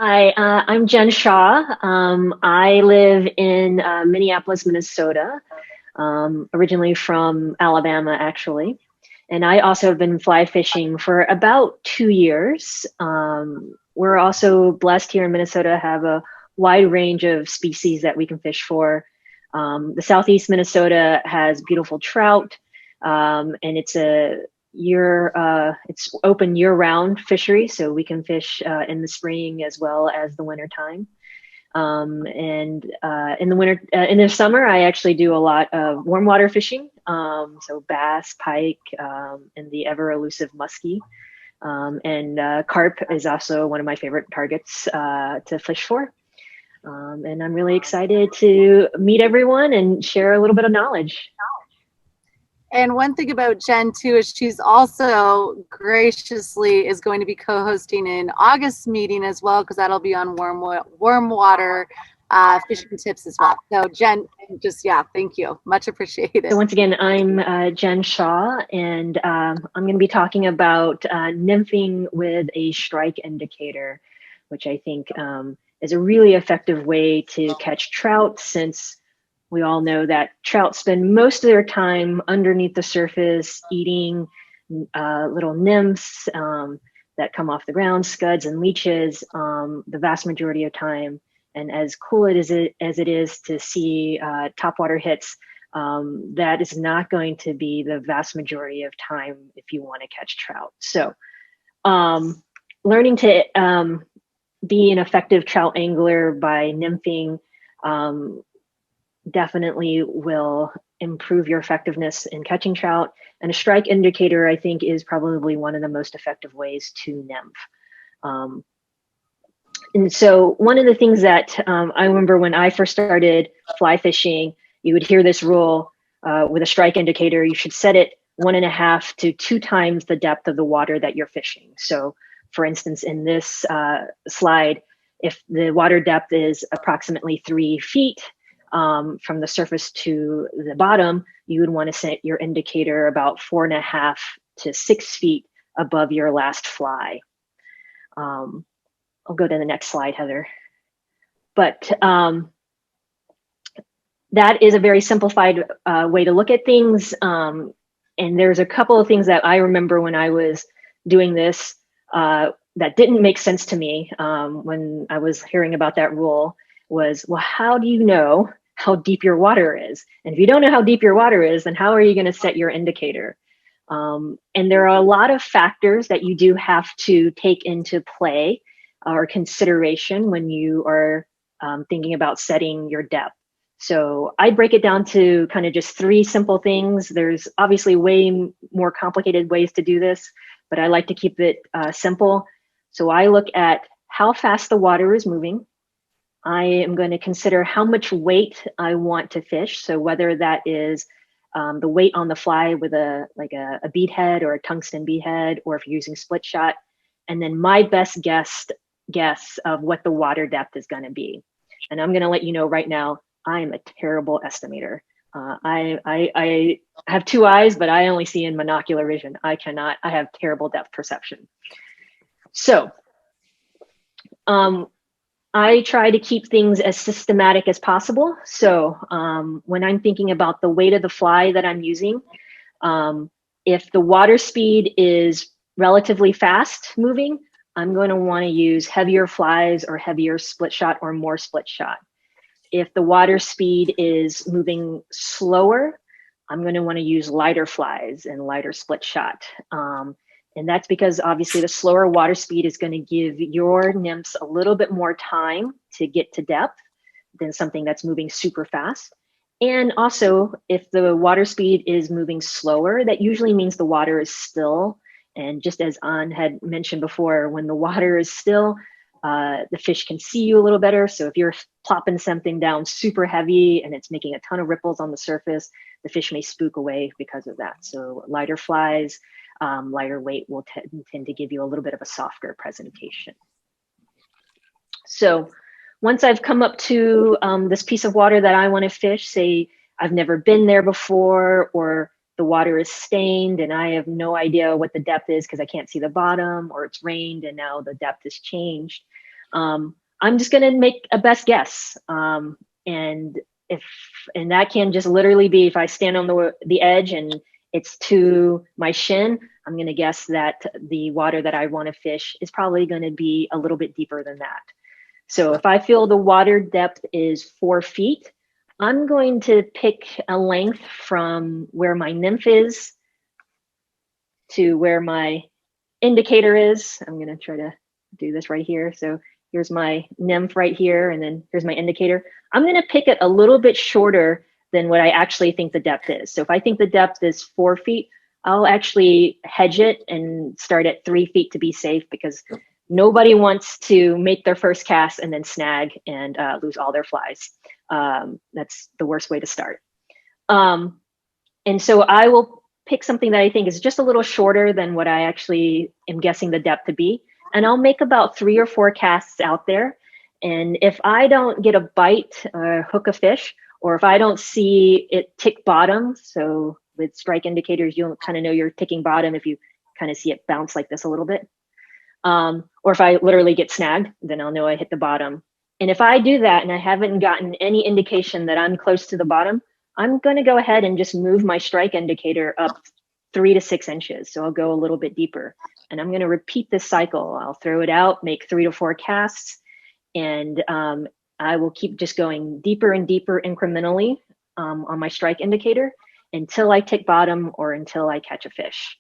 Hi, I'm Jenn Hsia. I live in Minneapolis, Minnesota, originally from Alabama, actually. And I also have been fly fishing for about 2 years. We're also blessed here in Minnesota to have a wide range of species that we can fish for. The Southeast Minnesota has beautiful trout, and it's open year-round fishery, so we can fish in the spring as well as the winter time. And in the summer, I actually do a lot of warm water fishing, so bass, pike, and the ever elusive muskie. And carp is also one of my favorite targets to fish for. And I'm really excited to meet everyone and share a little bit of knowledge. And one thing about Jenn too is she's also graciously is going to be co-hosting an August meeting as well, because that'll be on warm water fishing tips as well. So Jenn, just thank you, much appreciated. So once again, I'm Jenn Hsia, and I'm going to be talking about nymphing with a strike indicator, which I think is a really effective way to catch trout, since we all know that trout spend most of their time underneath the surface eating little nymphs that come off the ground, scuds and leeches, the vast majority of time. And as cool as it is to see topwater hits, that is not going to be the vast majority of time if you want to catch trout. So learning to be an effective trout angler by nymphing definitely will improve your effectiveness in catching trout. And a strike indicator, I think, is probably one of the most effective ways to nymph. And so one of the things that I remember when I first started fly fishing, you would hear this rule with a strike indicator: you should set it 1.5 to 2 times the depth of the water that you're fishing. So for instance, in this slide, if the water depth is approximately 3 feet, from the surface to the bottom, you would want to set your indicator about 4.5 to 6 feet above your last fly. I'll go to the next slide, Heather. But that is a very simplified way to look at things. And there's a couple of things that I remember when I was doing this that didn't make sense to me when I was hearing about that rule. Was, well, how do you know how deep your water is? And if you don't know how deep your water is, then how are you going to set your indicator? And there are a lot of factors that you do have to take into play or consideration when you are thinking about setting your depth. So I break it down to kind of just 3 simple things. There's obviously way more complicated ways to do this, but I like to keep it simple. So I look at how fast the water is moving. I am going to consider how much weight I want to fish. So whether that is the weight on the fly with a bead head or a tungsten bead head, or if you're using split shot, and then my best guess of what the water depth is going to be. And I'm going to let you know right now, I am a terrible estimator. I have 2 eyes, but I only see in monocular vision. I have terrible depth perception. So I try to keep things as systematic as possible. So when I'm thinking about the weight of the fly that I'm using, if the water speed is relatively fast moving, I'm going to want to use heavier flies or heavier split shot or more split shot. If the water speed is moving slower, I'm going to want to use lighter flies and lighter split shot. And that's because obviously the slower water speed is going to give your nymphs a little bit more time to get to depth than something that's moving super fast. And also, if the water speed is moving slower, that usually means the water is still. And just as An had mentioned before, when the water is still, the fish can see you a little better. So if you're plopping something down super heavy and it's making a ton of ripples on the surface, the fish may spook away because of that. So lighter flies, lighter weight will tend to give you a little bit of a softer presentation. So once I've come up to this piece of water that I want to fish, say I've never been there before, or the water is stained and I have no idea what the depth is because I can't see the bottom, or it's rained and now the depth has changed. I'm just going to make a best guess. And that can just literally be if I stand on the edge and it's to my shin, I'm going to guess that the water that I want to fish is probably going to be a little bit deeper than that. So if I feel the water depth is 4 feet, I'm going to pick a length from where my nymph is to where my indicator is. I'm going to try to do this right here. So here's my nymph right here, and then here's my indicator. I'm going to pick it a little bit shorter than what I actually think the depth is. So if I think the depth is 4 feet, I'll actually hedge it and start at 3 feet to be safe, because nobody wants to make their first cast and then snag and lose all their flies. That's the worst way to start. And so I will pick something that I think is just a little shorter than what I actually am guessing the depth to be. And I'll make about 3 or 4 casts out there. And if I don't get a bite or hook a fish, or if I don't see it tick bottom, so with strike indicators, you'll kind of know you're ticking bottom if you kind of see it bounce like this a little bit. Or if I literally get snagged, then I'll know I hit the bottom. And if I do that and I haven't gotten any indication that I'm close to the bottom, I'm going to go ahead and just move my strike indicator up 3 to 6 inches. So I'll go a little bit deeper, and I'm going to repeat this cycle. I'll throw it out, make 3 to 4 casts, and I will keep just going deeper and deeper incrementally on my strike indicator until I tick bottom or until I catch a fish.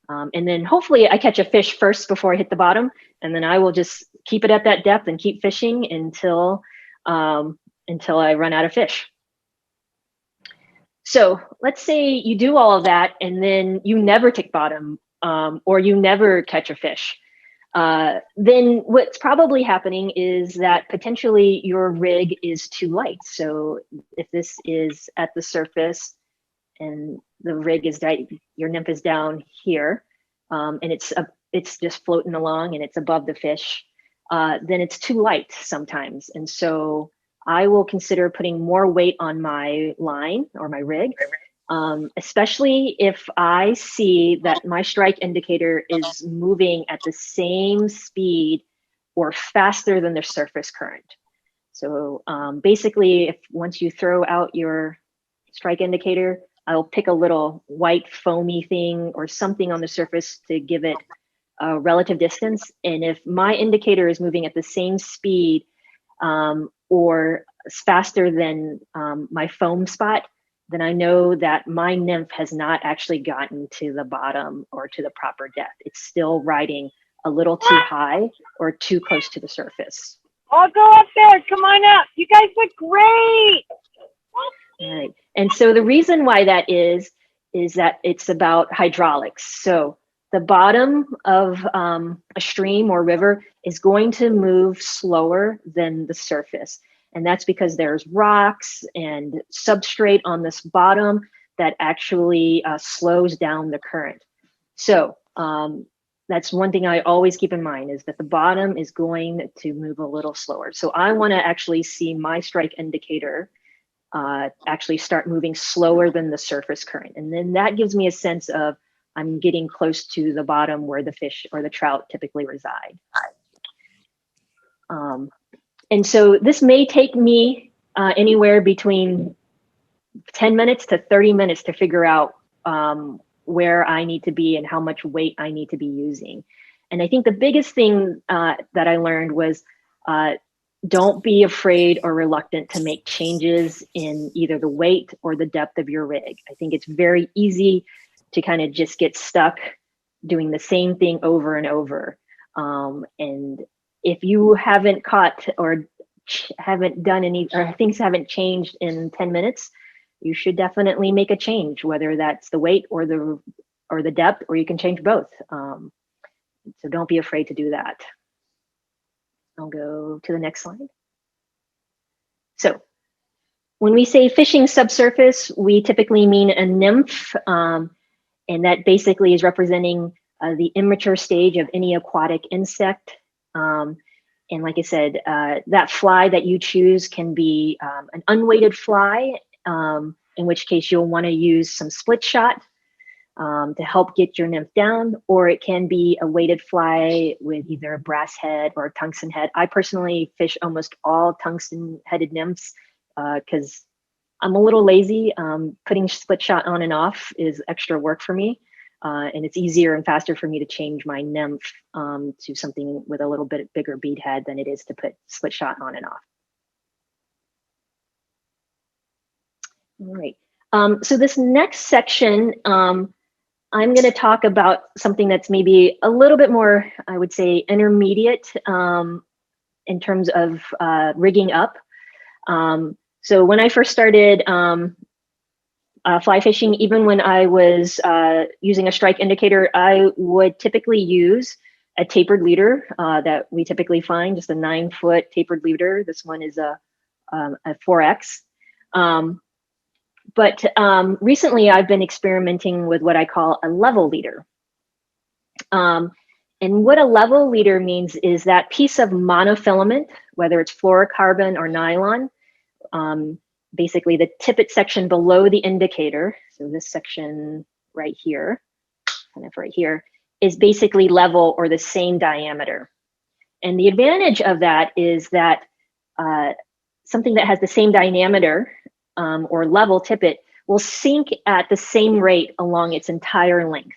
And then hopefully I catch a fish first before I hit the bottom, and then I will just keep it at that depth and keep fishing until I run out of fish. So let's say you do all of that and then you never tick bottom, or you never catch a fish. Then what's probably happening is that potentially your rig is too light. So if this is at the surface and the rig is your nymph is down here, and it's just floating along and it's above the fish, then it's too light sometimes. And so I will consider putting more weight on my line or my rig, especially if I see that my strike indicator is moving at the same speed or faster than the surface current. So basically, once you throw out your strike indicator, I'll pick a little white foamy thing or something on the surface to give it a relative distance. And if my indicator is moving at the same speed or faster than my foam spot, then I know that my nymph has not actually gotten to the bottom or to the proper depth. It's still riding a little too high or too close to the surface. I'll go up there. Come on up. You guys look great. All right. And so the reason why that is that it's about hydraulics. So the bottom of a stream or river is going to move slower than the surface. And that's because there's rocks and substrate on this bottom that actually slows down the current. So that's one thing I always keep in mind, is that the bottom is going to move a little slower. So I want to actually see my strike indicator actually start moving slower than the surface current. And then that gives me a sense of I'm getting close to the bottom where the fish or the trout typically reside. And so this may take me anywhere between 10 minutes to 30 minutes to figure out where I need to be and how much weight I need to be using. And I think the biggest thing that I learned was don't be afraid or reluctant to make changes in either the weight or the depth of your rig. I think it's very easy to kind of just get stuck doing the same thing over and over. And if you haven't caught or haven't done any, or things haven't changed in 10 minutes, you should definitely make a change, whether that's the weight or the depth, or you can change both. So don't be afraid to do that. I'll go to the next slide. So when we say fishing subsurface, we typically mean a nymph, and that basically is representing the immature stage of any aquatic insect. And like I said, that fly that you choose can be an unweighted fly, in which case you'll want to use some split shot. to help get your nymph down, or it can be a weighted fly with either a brass head or a tungsten head. I personally fish almost all tungsten headed nymphs because I'm a little lazy. Putting split shot on and off is extra work for me. And it's easier and faster for me to change my nymph to something with a little bit bigger bead head than it is to put split shot on and off. All right. So this next section, I'm going to talk about something that's maybe a little bit more, I would say, intermediate in terms of rigging up. So when I first started fly fishing, even when I was using a strike indicator, I would typically use a tapered leader that we typically find, just a 9-foot tapered leader. This one is a 4X. But recently I've been experimenting with what I call a level leader. And what a level leader means is that piece of monofilament, whether it's fluorocarbon or nylon, basically the tippet section below the indicator, so this section right here, kind of right here, is basically level or the same diameter. And the advantage of that is that something that has the same diameter or level tippet will sink at the same rate along its entire length,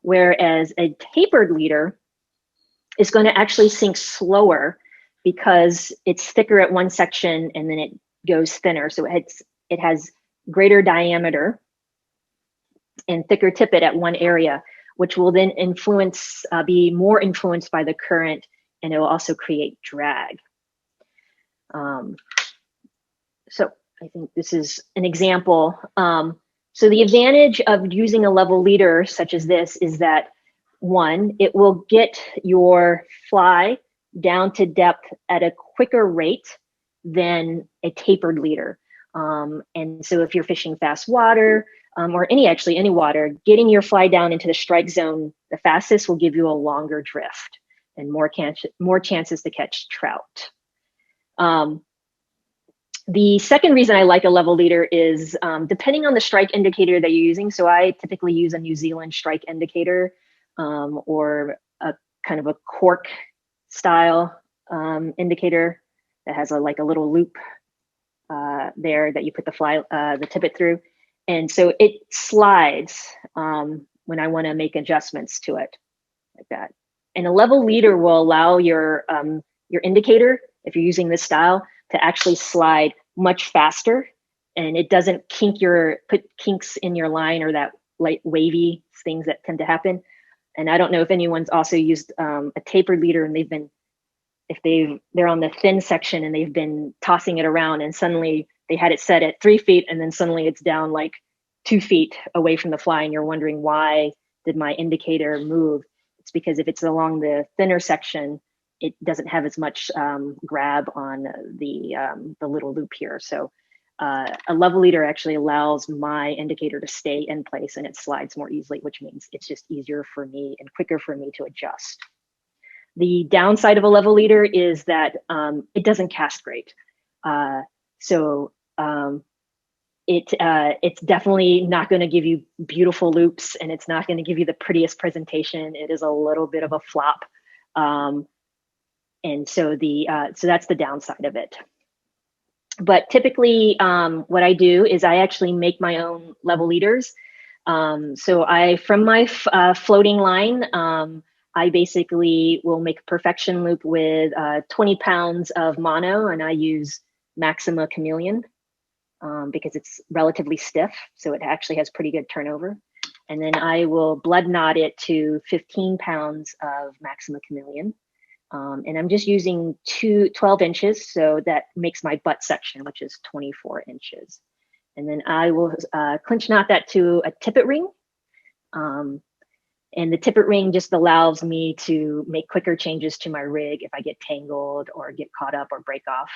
whereas a tapered leader is going to actually sink slower because it's thicker at one section and then it goes thinner. So it has greater diameter and thicker tippet at one area, which will then be more influenced by the current, and it will also create drag. So I think this is an example. So the advantage of using a level leader such as this is that, one, it will get your fly down to depth at a quicker rate than a tapered leader. And so if you're fishing fast water or any water, getting your fly down into the strike zone the fastest will give you a longer drift and more chances to catch trout. The second reason I like a level leader is depending on the strike indicator that you're using. So I typically use a New Zealand strike indicator or a kind of a cork style indicator that has like a little loop there that you put the tippet through. And so it slides when I want to make adjustments to it like that. And a level leader will allow your indicator, if you're using this style, to actually slide much faster, and it doesn't put kinks in your line or that light wavy things that tend to happen. And I don't know if anyone's also used a tapered leader and they're on the thin section and they've been tossing it around and suddenly they had it set at 3 feet and then suddenly it's down like 2 feet away from the fly and you're wondering, why did my indicator move? It's because if it's along the thinner section, it doesn't have as much grab on the little loop here. So a level leader actually allows my indicator to stay in place and it slides more easily, which means it's just easier for me and quicker for me to adjust. The downside of a level leader is that it doesn't cast great. It's definitely not going to give you beautiful loops and it's not going to give you the prettiest presentation. It is a little bit of a flop. And so that's the downside of it. But typically what I do is I actually make my own level leaders. So from my floating line, I basically will make a perfection loop with 20 pounds of mono, and I use Maxima Chameleon because it's relatively stiff. So it actually has pretty good turnover. And then I will blood knot it to 15 pounds of Maxima Chameleon. And I'm just using 12 inches. So that makes my butt section, which is 24 inches. And then I will clinch knot that to a tippet ring. And the tippet ring just allows me to make quicker changes to my rig if I get tangled or get caught up or break off.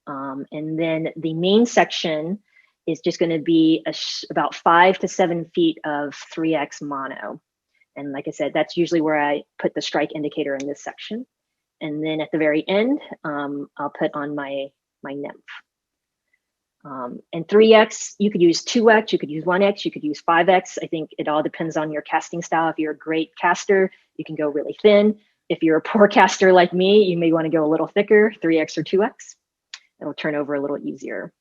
And then the main section is just going to be about 5 to 7 feet of 3X mono. And like I said, that's usually where I put the strike indicator in this section. And then at the very end, I'll put on my nymph. And 3X, you could use 2X, you could use 1X, you could use 5X. I think it all depends on your casting style. If you're a great caster, you can go really thin. If you're a poor caster like me, you may want to go a little thicker, 3X or 2X. It'll turn over a little easier.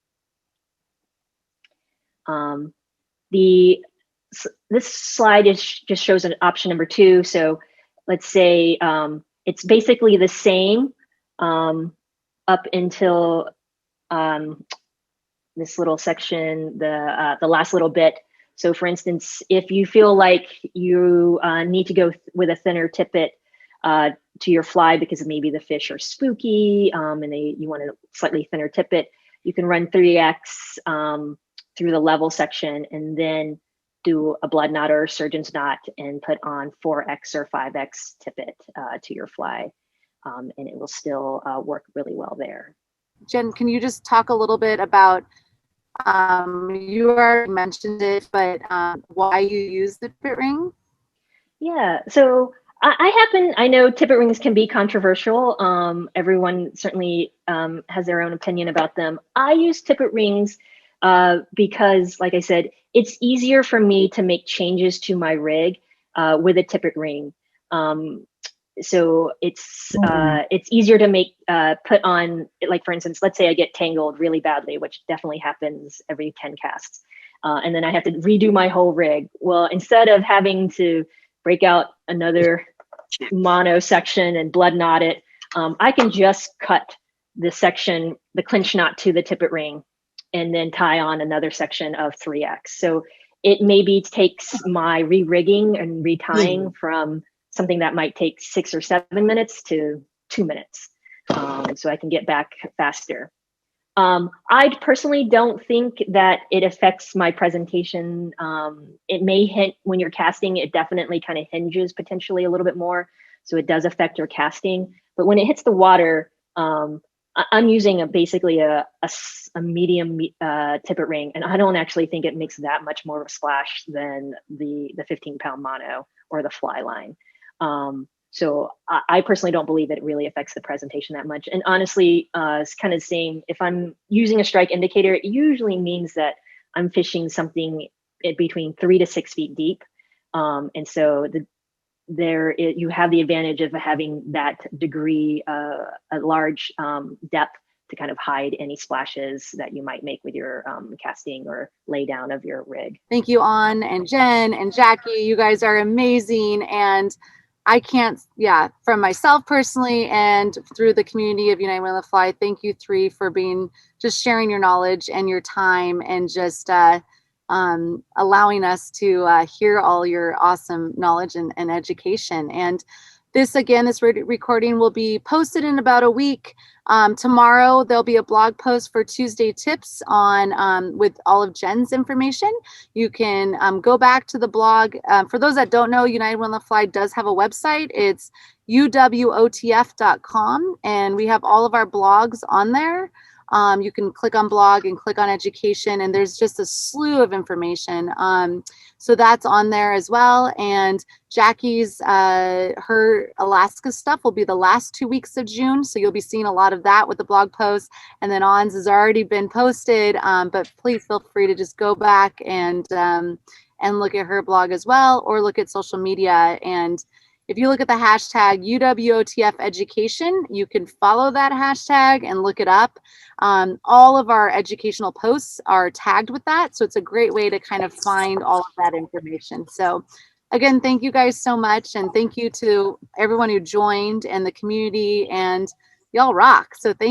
This slide just shows an option number 2. So let's say it's basically the same up until this little section, the last little bit. So for instance, if you feel like you need to go with a thinner tippet to your fly because maybe the fish are spooky and you want a slightly thinner tippet, you can run 3X through the level section and then do a blood knot or a surgeon's knot and put on 4X or 5X tippet to your fly. And it will still work really well there. Jen, can you just talk a little bit about, you already mentioned it, but why you use the tippet ring? Yeah, so I know tippet rings can be controversial. Everyone certainly has their own opinion about them. I use tippet rings because, like I said, it's easier for me to make changes to my rig with a tippet ring. So it's easier to make put on, like for instance, let's say I get tangled really badly, which definitely happens every 10 casts, and then I have to redo my whole rig. Well, instead of having to break out another mono section and blood knot it, I can just cut the section, the clinch knot to the tippet ring, and then tie on another section of 3X. So it maybe takes my re-rigging and retying from something that might take 6 or 7 minutes to 2 minutes. So I can get back faster. I personally don't think that it affects my presentation. It may hint when you're casting, it definitely kind of hinges potentially a little bit more. So it does affect your casting. But when it hits the water, I'm using basically a medium tippet ring, and I don't actually think it makes that much more of a splash than the 15-pound mono or the fly line. So I personally don't believe it really affects the presentation that much. And honestly, it's kind of the same. If I'm using a strike indicator, it usually means that I'm fishing something between 3 to 6 feet deep. And so you have the advantage of having that degree, a large depth to kind of hide any splashes that you might make with your casting or lay down of your rig. Thank you, An and Jen and Jackie. You guys are amazing. And I can't, from myself personally and through the community of United Way on the Fly, thank you 3 for just sharing your knowledge and your time and just allowing us to hear all your awesome knowledge and education. And this, again, this recording will be posted in about a week. Tomorrow, there'll be a blog post for Tuesday tips on with all of Jen's information. You can go back to the blog. For those that don't know, United Way on the Fly does have a website. It's uwotf.com, and we have all of our blogs on there. You can click on blog and click on education, and there's just a slew of information. So that's on there as well. And Jackie's, her Alaska stuff will be the last 2 weeks of June. So you'll be seeing a lot of that with the blog post. And then An's has already been posted, but please feel free to just go back and look at her blog as well, or look at social media. And if you look at the hashtag UWOTF education, you can follow that hashtag and look it up. All of our educational posts are tagged with that. So it's a great way to kind of find all of that information. So again, thank you guys so much. And thank you to everyone who joined and the community, and y'all rock. So thank you.